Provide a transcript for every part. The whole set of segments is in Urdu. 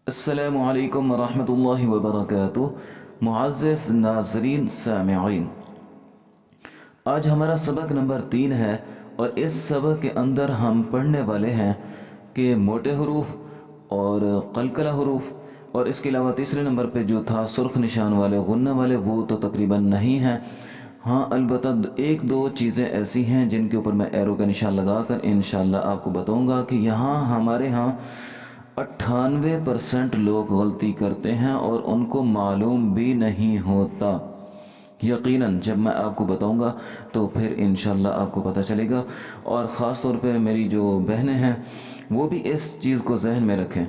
السلام علیکم ورحمۃ اللہ وبرکاتہ۔ معزز ناظرین سامعین، آج ہمارا سبق نمبر 3 ہے اور اس سبق کے اندر ہم پڑھنے والے ہیں کہ موٹے حروف اور قلقلہ حروف، اور اس کے علاوہ تیسرے نمبر پہ جو تھا سرخ نشان والے غنہ والے، وہ تو تقریباً نہیں ہیں۔ ہاں البتہ ایک دو چیزیں ایسی ہیں جن کے اوپر میں ایرو کا نشان لگا کر انشاءاللہ آپ کو بتاؤں گا کہ ہمارے ہاں 98% لوگ غلطی کرتے ہیں اور ان کو معلوم بھی نہیں ہوتا۔ یقیناً جب میں آپ کو بتاؤں گا تو پھر انشاءاللہ آپ کو پتہ چلے گا، اور خاص طور پہ میری جو بہنیں ہیں وہ بھی اس چیز کو ذہن میں رکھیں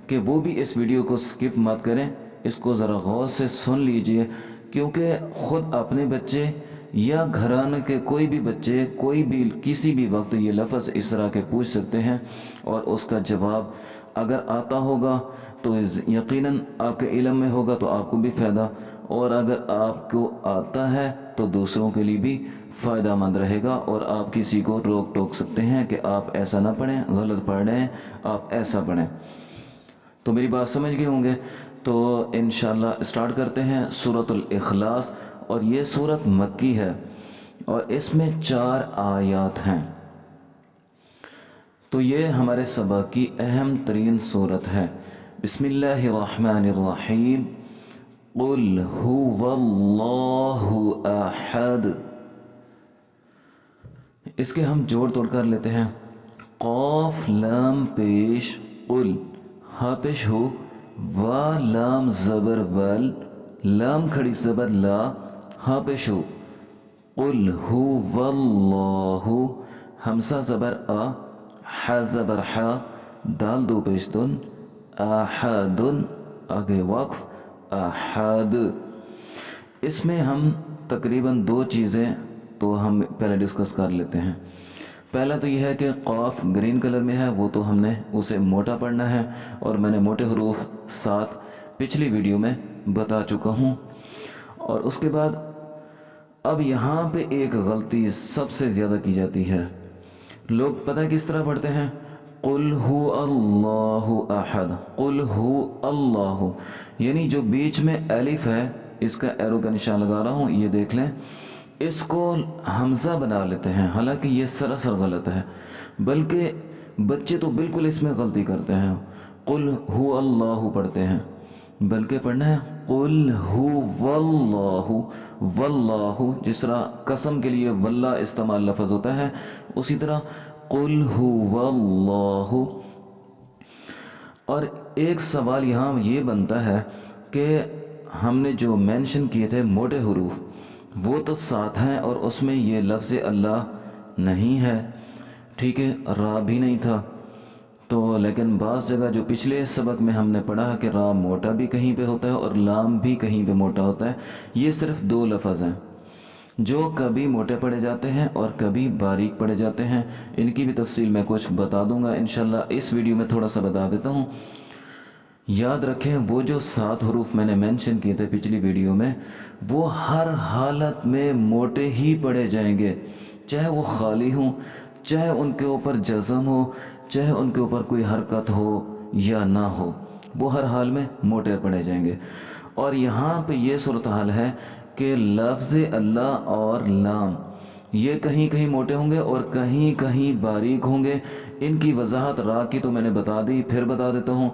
کہ وہ بھی اس ویڈیو کو سکپ مت کریں، اس کو ذرا غور سے سن لیجئے، کیونکہ خود اپنے بچے یا گھرانے کے کوئی بھی بچے کوئی بھی کسی بھی وقت یہ لفظ اس طرح کے پوچھ سکتے ہیں، اور اس کا جواب اگر آتا ہوگا تو یقیناً آپ کے علم میں ہوگا تو آپ کو بھی فائدہ، اور اگر آپ کو آتا ہے تو دوسروں کے لیے بھی فائدہ مند رہے گا، اور آپ کسی کو روک ٹوک سکتے ہیں کہ آپ ایسا نہ پڑھیں، غلط پڑھ رہے ہیں، آپ ایسا پڑھیں۔ تو میری بات سمجھ گئے ہوں گے، تو انشاءاللہ اسٹارٹ کرتے ہیں سورۃ الاخلاص، اور یہ سورت مکی ہے اور اس میں 4 آیات ہیں۔ تو یہ ہمارے سبق کی اہم ترین صورت ہے۔ بسم اللہ الرحمن الرحیم، قل هو اللہ احد۔ اس کے ہم جوڑ توڑ کر لیتے ہیں۔ قاف لام پیش قل، ہا پیش ہو، وا لام زبر ول، لام کھڑی زبر لا، ہا پیش ہو، قل هو اللہ، ہمسا زبر آ، ح زبر ح، دال دو پیش دن، احد، آگے وقف، احد۔ اس میں ہم تقریباً 2 چیزیں تو ہم پہلے ڈسکس کر لیتے ہیں۔ پہلا تو یہ ہے کہ قاف گرین کلر میں ہے، وہ تو ہم نے اسے موٹا پڑھنا ہے، اور میں نے موٹے حروف 7 پچھلی ویڈیو میں بتا چکا ہوں۔ اور اس کے بعد اب یہاں پہ ایک غلطی سب سے زیادہ کی جاتی ہے، لوگ پتہ کس طرح پڑھتے ہیں، قل ہو اللہ احد، قل ہو اللہ، یعنی جو بیچ میں الف ہے، اس کا ایرو کا نشان لگا رہا ہوں، یہ دیکھ لیں، اس کو حمزہ بنا لیتے ہیں، حالانکہ یہ سراسر غلط ہے، بلکہ بچے تو بالکل اس میں غلطی کرتے ہیں، قل ہو اللہ پڑھتے ہیں، بلکہ پڑھنا ہے قل ہو واللہ، واللہ جس طرح قسم کے لیے واللہ استعمال لفظ ہوتا ہے، اسی طرح قل ہو واللہ۔ اور ایک سوال یہاں یہ بنتا ہے کہ ہم نے جو مینشن کیے تھے موٹے حروف، وہ تو 7 ہیں اور اس میں یہ لفظ اللہ نہیں ہے، ٹھیک ہے، را بھی نہیں تھا، تو لیکن بعض جگہ جو پچھلے سبق میں ہم نے پڑھا کہ را موٹا بھی کہیں پہ ہوتا ہے اور لام بھی کہیں پہ موٹا ہوتا ہے، یہ صرف 2 لفظ ہیں جو کبھی موٹے پڑھے جاتے ہیں اور کبھی باریک پڑھے جاتے ہیں، ان کی بھی تفصیل میں کچھ بتا دوں گا انشاءاللہ، اس ویڈیو میں تھوڑا سا بتا دیتا ہوں۔ یاد رکھیں وہ جو 7 حروف میں نے مینشن کیے تھے پچھلی ویڈیو میں، وہ ہر حالت میں موٹے ہی پڑھے جائیں گے، چاہے وہ خالی ہوں، چاہے ان کے اوپر جزم ہو، چاہے ان کے اوپر کوئی حرکت ہو یا نہ ہو، وہ ہر حال میں موٹے پڑھے جائیں گے۔ اور یہاں پہ یہ صورتحال ہے کہ لفظ اللہ اور لام یہ کہیں کہیں موٹے ہوں گے اور کہیں کہیں باریک ہوں گے۔ ان کی وضاحت را کی تو میں نے بتا دی، پھر بتا دیتا ہوں۔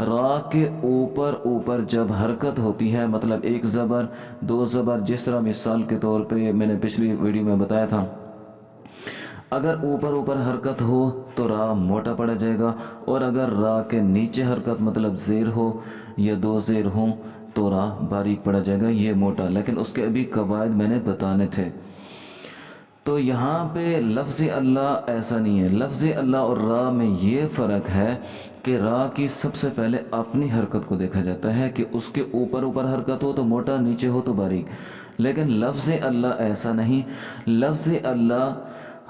را کے اوپر جب حرکت ہوتی ہے، مطلب 1 زبر 2 زبر، جس طرح مثال کے طور پہ میں نے پچھلی ویڈیو میں بتایا تھا، اگر اوپر حرکت ہو تو را موٹا پڑا جائے گا، اور اگر را کے نیچے حرکت مطلب زیر ہو یا 2 زیر ہوں تو را باریک پڑا جائے گا، یہ موٹا، لیکن اس کے ابھی قواعد میں نے بتانے تھے۔ تو یہاں پہ لفظ اللہ ایسا نہیں ہے، لفظ اللہ اور را میں یہ فرق ہے کہ را کی سب سے پہلے اپنی حرکت کو دیکھا جاتا ہے کہ اس کے اوپر حرکت ہو تو موٹا، نیچے ہو تو باریک، لیکن لفظ اللہ ایسا نہیں۔ لفظ اللہ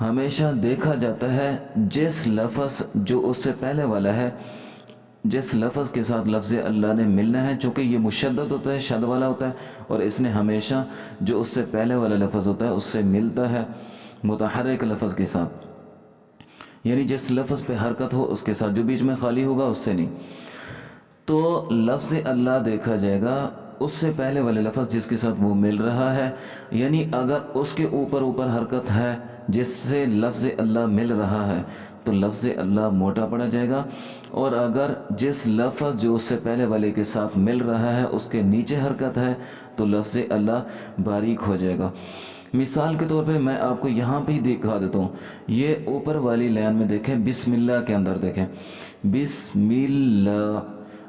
ہمیشہ دیکھا جاتا ہے جس لفظ جو اس سے پہلے والا ہے، جس لفظ کے ساتھ لفظ اللہ نے ملنا ہے، چونکہ یہ مشدد ہوتا ہے، شد والا ہوتا ہے، اور اس نے ہمیشہ جو اس سے پہلے والا لفظ ہوتا ہے اس سے ملتا ہے متحرک لفظ کے ساتھ، یعنی جس لفظ پہ حرکت ہو اس کے ساتھ، جو بیچ میں خالی ہوگا اس سے نہیں۔ تو لفظ اللہ دیکھا جائے گا اس سے پہلے والے لفظ جس کے ساتھ وہ مل رہا ہے، یعنی اگر اس کے اوپر حرکت ہے جس سے لفظ اللہ مل رہا ہے تو لفظ اللہ موٹا پڑا جائے گا، اور اگر جس لفظ جو اس سے پہلے والے کے ساتھ مل رہا ہے اس کے نیچے حرکت ہے تو لفظ اللہ باریک ہو جائے گا۔ مثال کے طور پہ میں آپ کو یہاں پہ ہی دکھا دیتا ہوں، یہ اوپر والی لائن میں دیکھیں، بسم اللہ کے اندر دیکھیں، بسم اللہ،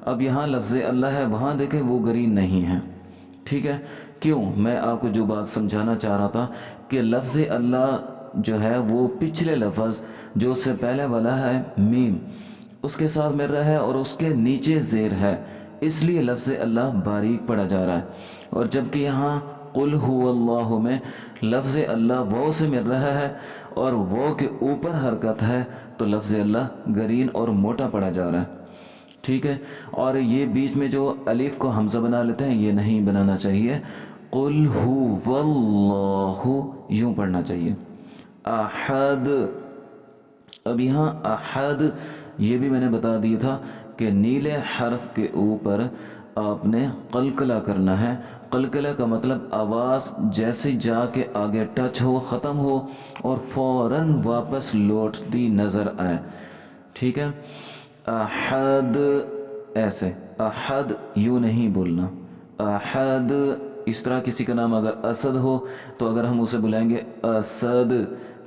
اب یہاں لفظ اللہ ہے، وہاں دیکھیں وہ گرین نہیں ہے، ٹھیک ہے؟ کیوں؟ میں آپ کو جو بات سمجھانا چاہ رہا تھا کہ لفظ اللہ جو ہے وہ پچھلے لفظ جو اس سے پہلے والا ہے میم، اس کے ساتھ مل رہا ہے اور اس کے نیچے زیر ہے، اس لیے لفظ اللہ باریک پڑا جا رہا ہے، اور جبکہ یہاں قل هو اللہ میں لفظ اللہ وہ سے مل رہا ہے اور وہ کے اوپر حرکت ہے تو لفظ اللہ گرین اور موٹا پڑا جا رہا ہے، ٹھیک ہے؟ اور یہ بیچ میں جو الف کو حمزہ بنا لیتے ہیں یہ نہیں بنانا چاہیے، قل هو اللہ یوں پڑھنا چاہیے، احد۔ اب یہاں احد یہ بھی میں نے بتا دیا تھا کہ نیلے حرف کے اوپر آپ نے قلقلہ کرنا ہے، قلقلہ کا مطلب آواز جیسے جا کے آگے ٹچ ہو، ختم ہو اور فوراً واپس لوٹتی نظر آئے، ٹھیک ہے؟ احد ایسے، احد یوں نہیں بولنا، احد۔ اس طرح کسی کا نام اگر اسد ہو تو اگر ہم اسے بلائیں گے اسد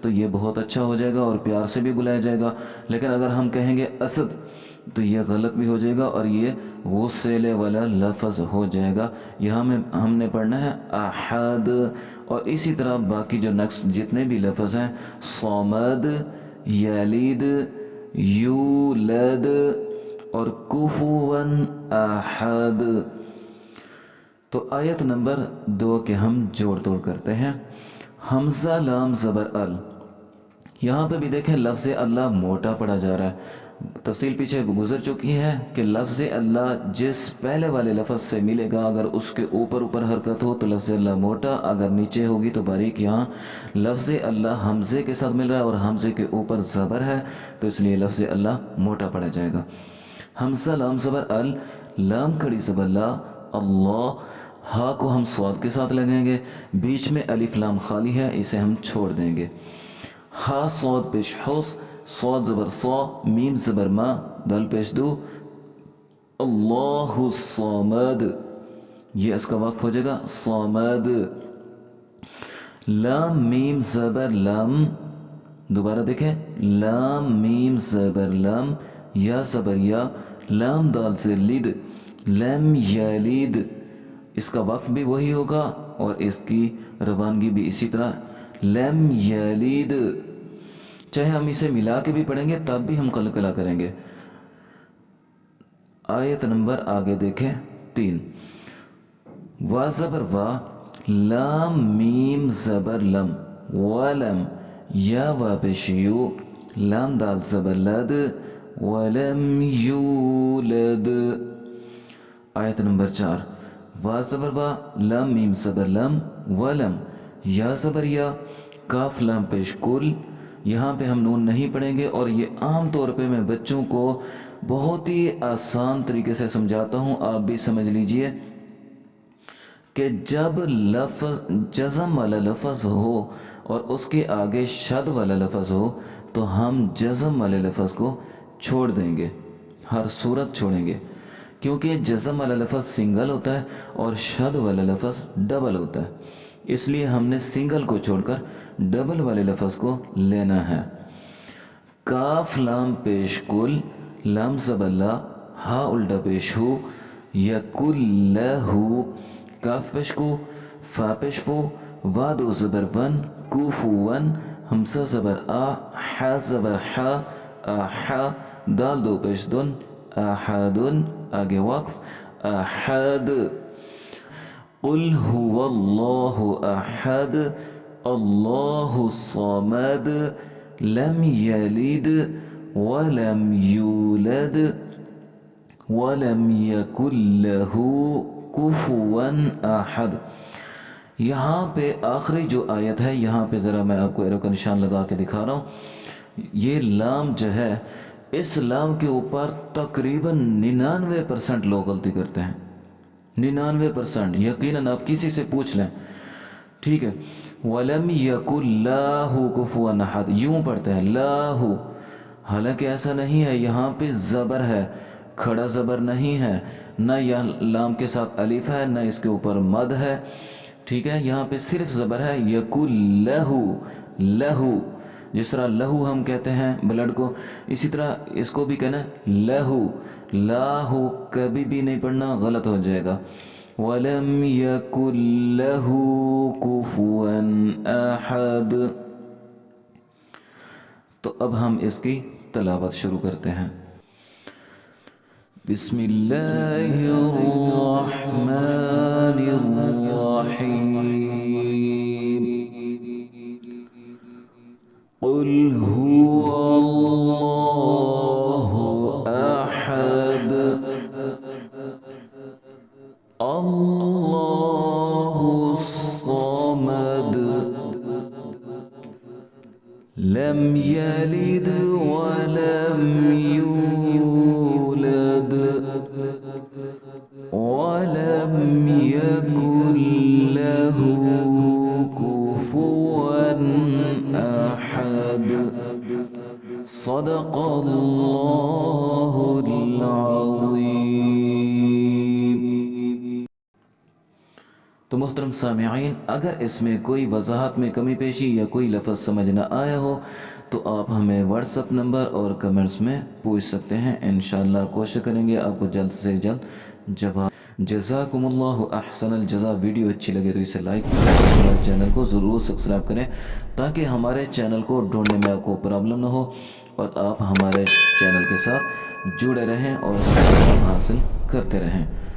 تو یہ بہت اچھا ہو جائے گا اور پیار سے بھی بلایا جائے گا، لیکن اگر ہم کہیں گے اسد تو یہ غلط بھی ہو جائے گا اور یہ غصے والا لفظ ہو جائے گا۔ یہاں میں ہم نے پڑھنا ہے احد، اور اسی طرح باقی جو نیکسٹ جتنے بھی لفظ ہیں، صمد، یلید، یولد اور کفوا احد۔ تو آیت نمبر 2 کے ہم جوڑ توڑ کرتے ہیں۔ حمزہ لام زبر ال، یہاں پہ بھی دیکھیں لفظ اللہ موٹا پڑا جا رہا ہے، تفصیل پیچھے گزر چکی ہے کہ لفظ اللہ جس پہلے والے لفظ سے ملے گا اگر اس کے اوپر حرکت ہو تو لفظ اللہ موٹا، اگر نیچے ہوگی تو باریک۔ یہاں لفظ اللہ حمزے کے ساتھ مل رہا ہے اور حمزے کے اوپر زبر ہے تو اس لیے لفظ اللہ موٹا پڑا جائے گا۔ حمزہ لام زبر ال، لام کھڑی زبر لا، اللہ، ہا کو ہم صاد کے ساتھ لگیں گے، بیچ میں الف لام خالی ہے اسے ہم چھوڑ دیں گے۔ ہا صاد پیش حس، صاد زبر صا، میم زبر ما، دال پیش دو، اللہ الصمد، یہ اس کا وقف ہو جائے گا صمد۔ لام میم زبر لم، دوبارہ دیکھیں، لام میم زبر لم، یا زبر یا، لام دال سے لد، لم یلد، اس کا وقف بھی وہی ہوگا اور اس کی روانگی بھی اسی طرح، لم یلد، چاہے ہم اسے ملا کے بھی پڑھیں گے تب بھی ہم قلقلہ کریں گے۔ آیت نمبر آگے دیکھیں 3، وا زبر وا، لام میم زبر لم، ولم، یا وا پیش یو، لام دال زبر لد، ولم یولد۔ آیت نمبر 4، وا زبر وا، لام میم زبر لم، ولم، یا زبر یا، کاف لام پیش کل، یہاں پہ ہم نون نہیں پڑھیں گے، اور یہ عام طور پہ میں بچوں کو بہت ہی آسان طریقے سے سمجھاتا ہوں، آپ بھی سمجھ لیجئے کہ جب لفظ جزم والا لفظ ہو اور اس کے آگے شد والا لفظ ہو تو ہم جزم والے لفظ کو چھوڑ دیں گے، ہر صورت چھوڑیں گے، کیونکہ جزم والا لفظ سنگل ہوتا ہے اور شد والا لفظ ڈبل ہوتا ہے، اس لیے ہم نے سنگل کو چھوڑ کر ڈبل والے لفظ کو لینا ہے۔ کاف لام پیش کل، لام زبر لا، ہا الٹا پیش ہو، یکلہو، کاف پیش کو، فا پیش فو، وا دو زبر ون، کوفو ون، ہمسا زبر آ، حا زبر حا، آحا، دال دو پیش دن، احدن، آگے وقف، احد۔ قل هو اللہ احد، اللہ الصمد، لم یلد ولم یولد ولم یکن لہ کفوا احد۔ یہاں پہ آخری جو آیت ہے، یہاں پہ ذرا میں آپ کو ایرو کا نشان لگا کے دکھا رہا ہوں، یہ لام جو ہے اس لام کے اوپر تقریباً 99% لوگ غلطی کرتے ہیں، 99%۔ یقیناً آپ کسی سے پوچھ لیں، ٹھیک ہے۔ وَلَمْ يَكُنْ لَهُ كُفُوًا أَحَدٌ، یوں پڑھتے ہیں لاہو، حالانکہ ایسا نہیں ہے، یہاں پہ زبر ہے، کھڑا زبر نہیں ہے، نہ یہ لام کے ساتھ الف ہے، نہ اس کے اوپر مد ہے، ٹھیک ہے۔ یہاں پہ صرف زبر ہے، یکل لہو، لہو، جس طرح لہو ہم کہتے ہیں بلڈ کو، اسی طرح اس کو بھی کہنا ہے لہو، لاہو کبھی بھی نہیں پڑھنا، غلط ہو جائے گا۔ وَلَمْ يَكُنْ لَهُ كُفُوًا أَحَدٌ۔ تو اب ہم اس کی تلاوت شروع کرتے ہیں۔ بسم اللہ الرحمن الرحیم، قل هو اللہ احد، اللہ الصمد، لم يلد ولم يولد ولم يكن له كفوا أحد، صدق الله العظيم۔ تو محترم سامعین، اگر اس میں کوئی وضاحت میں کمی پیشی یا کوئی لفظ سمجھ نہ آیا ہو تو آپ ہمیں واٹس ایپ نمبر اور کمنٹس میں پوچھ سکتے ہیں، انشاءاللہ کوشش کریں گے آپ کو جلد سے جلد جواب۔ جزاکم اللہ احسن الجزا۔ ویڈیو اچھی لگے تو اسے لائک کریں، ہمارے چینل کو ضرور سبسکرائب کریں تاکہ ہمارے چینل کو ڈھونڈنے میں آپ کو پرابلم نہ ہو اور آپ ہمارے چینل کے ساتھ جڑے رہیں اور سبق حاصل کرتے رہیں۔